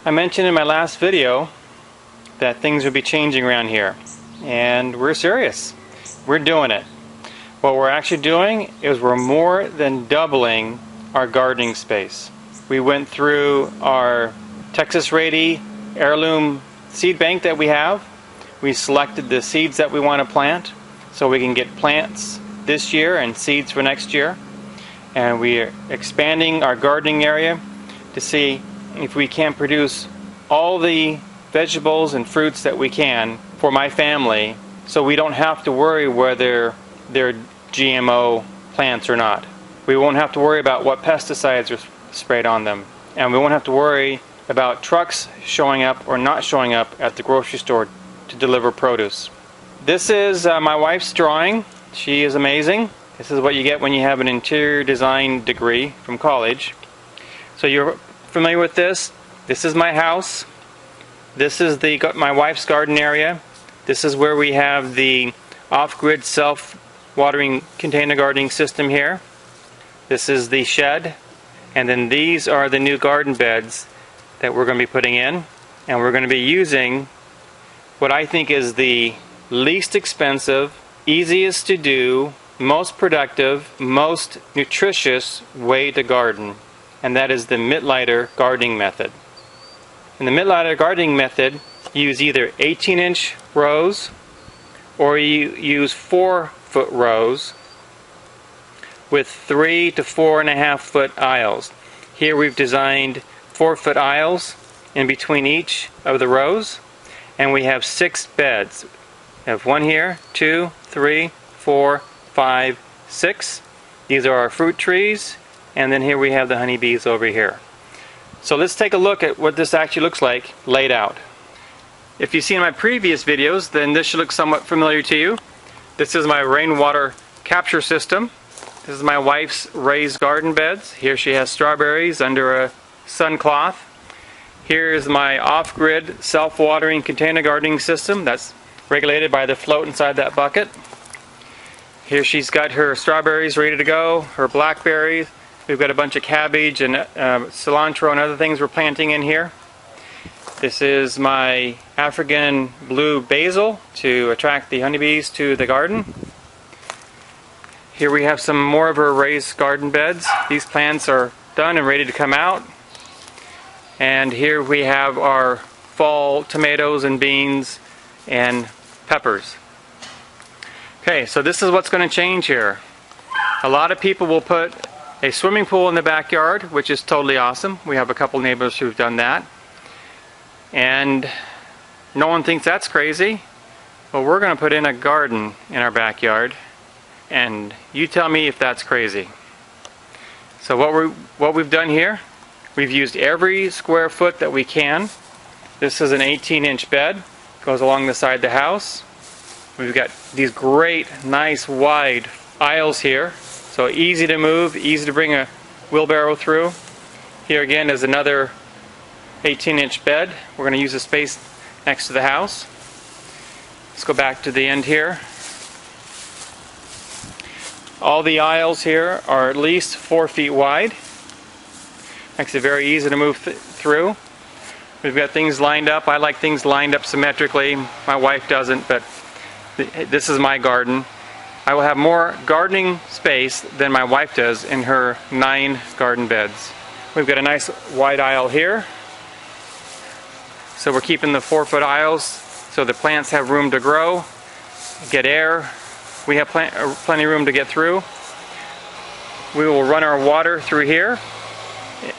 I mentioned in my last video that things would be changing around here, and we're serious. We're doing it. What we're actually doing is we're more than doubling our gardening space. We went through our Texas Ready Heirloom seed bank that we have. We selected the seeds that we want to plant so we can get plants this year and seeds for next year. And we are expanding our gardening area to see if we can produce all the vegetables and fruits that we can for my family, so we don't have to worry whether they're GMO plants or not. We won't have to worry about what pesticides are sprayed on them, and we won't have to worry about trucks showing up or not showing up at the grocery store to deliver produce. This is my wife's drawing. She is amazing. This is what you get when you have an interior design degree from college. So you're familiar with this? This is my house. This is my wife's garden area. This is where we have the off-grid self-watering container gardening system here. This is the shed. And then these are the new garden beds that we're going to be putting in. And we're going to be using what I think is the least expensive, easiest to do, most productive, most nutritious way to garden. And that is the Mittleider gardening method. In the Mittleider gardening method, you use either 18-inch rows or you use 4-foot rows with 3 to 4.5 foot aisles. Here we've designed 4-foot aisles in between each of the rows, and we have 6 beds. We have 1 here, 2, 3, 4, 5, 6. These are our fruit trees. And then here we have the honeybees over here. So let's take a look at what this actually looks like laid out. If you've seen my previous videos, then this should look somewhat familiar to you. This is my rainwater capture system. This is my wife's raised garden beds. Here she has strawberries under a sun cloth. Here is my off-grid self-watering container gardening system that's regulated by the float inside that bucket. Here she's got her strawberries ready to go, her blackberries. We've got a bunch of cabbage and cilantro and other things we're planting in here. This is my African blue basil to attract the honeybees to the garden. Here we have some more of our raised garden beds. These plants are done and ready to come out. And here we have our fall tomatoes and beans and peppers. Okay, so this is what's going to change here. A lot of people will put a swimming pool in the backyard, which is totally awesome. We have a couple neighbors who've done that. And no one thinks that's crazy. Well, we're going to put in a garden in our backyard. And you tell me if that's crazy. So what we've done here, we've used every square foot that we can. This is an 18-inch bed. Goes along the side of the house. We've got these great, nice, wide aisles here. So easy to move, easy to bring a wheelbarrow through. Here again is another 18-inch bed. We're going to use the space next to the house. Let's go back to the end here. All the aisles here are at least 4 feet wide. Makes it very easy to move through. We've got things lined up. I like things lined up symmetrically. My wife doesn't, but this is my garden. I will have more gardening space than my wife does in her 9 garden beds. We've got a nice wide aisle here. So we're keeping the 4-foot aisles so the plants have room to grow, get air. We have plenty of room to get through. We will run our water through here,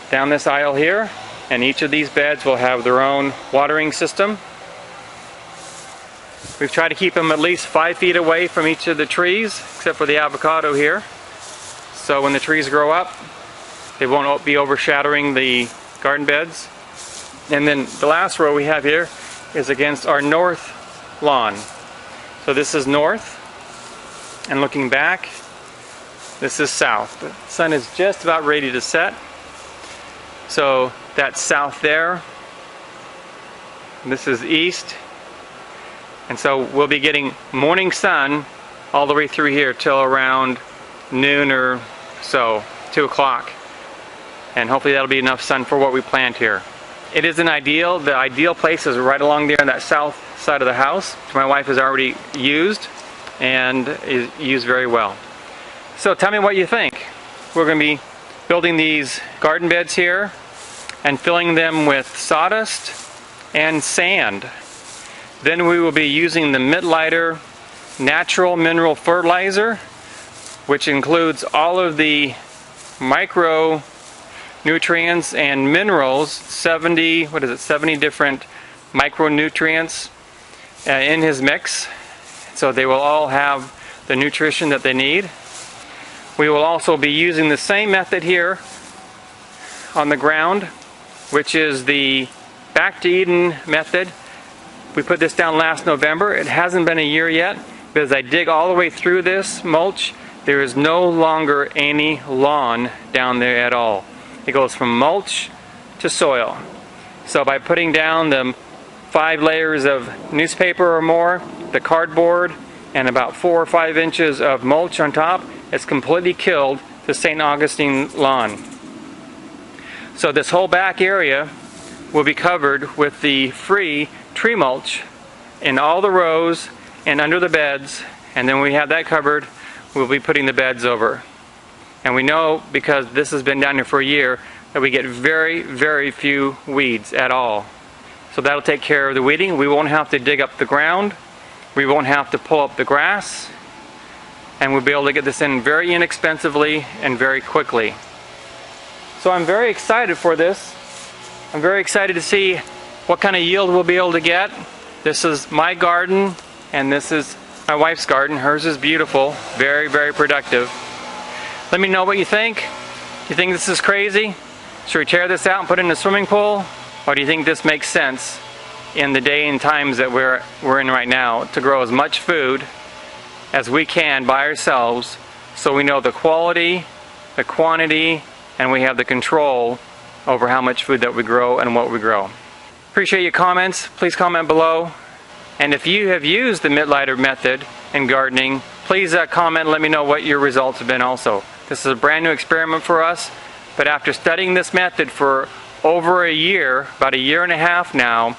down this aisle here, and each of these beds will have their own watering system. We've tried to keep them at least 5 feet away from each of the trees, except for the avocado here. So when the trees grow up, they won't be overshadowing the garden beds. And then the last row we have here is against our north lawn. So this is north, and looking back, this is south. The sun is just about ready to set. So that's south there. This is east. And so we'll be getting morning sun all the way through here till around noon or so, 2 o'clock. And hopefully that'll be enough sun for what we plant here. It isn't ideal. The ideal place is right along there on that south side of the house, which my wife has already used and is used very well. So tell me what you think. We're going to be building these garden beds here and filling them with sawdust and sand. Then we will be using the Mittleider natural mineral fertilizer, which includes all of the micronutrients and minerals, 70 different micronutrients in his mix, so they will all have the nutrition that they need. We will also be using the same method here on the ground, which is the Back to Eden method. We put this down last November. It hasn't been a year yet, but as I dig all the way through this mulch, there is no longer any lawn down there at all. It goes from mulch to soil. So by putting down the 5 layers of newspaper or more, the cardboard, and about 4 or 5 inches of mulch on top, it's completely killed the St. Augustine lawn. So this whole back area will be covered with the free tree mulch in all the rows and under the beds, and then when we have that covered, we'll be putting the beds over. And we know, because this has been down here for a year, that we get very, very few weeds at all. So that'll take care of the weeding. We won't have to dig up the ground. We won't have to pull up the grass. And we'll be able to get this in very inexpensively and very quickly. So I'm very excited for this. I'm very excited to see what kind of yield we'll be able to get. This is my garden, and this is my wife's garden. Hers is beautiful, very, very productive. Let me know what you think. You think this is crazy? Should we tear this out and put it in a swimming pool? Or do you think this makes sense in the day and times that we're in right now to grow as much food as we can by ourselves, so we know the quality, the quantity, and we have the control over how much food that we grow and what we grow? Appreciate your comments. Please comment below. And if you have used the Mittleider method in gardening, please comment and let me know what your results have been also. This is a brand new experiment for us, but after studying this method for over a year, about a year and a half now,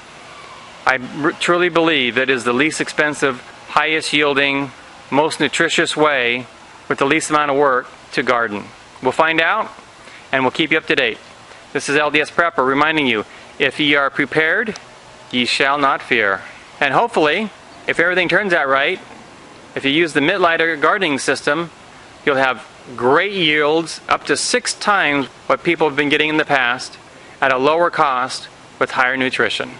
I truly believe it is the least expensive, highest yielding, most nutritious way with the least amount of work to garden. We'll find out, and we'll keep you up to date. This is LDS Prepper reminding you, if ye are prepared, ye shall not fear. And hopefully, if everything turns out right, if you use the Mittleider gardening system, you'll have great yields, up to 6 times what people have been getting in the past, at a lower cost with higher nutrition.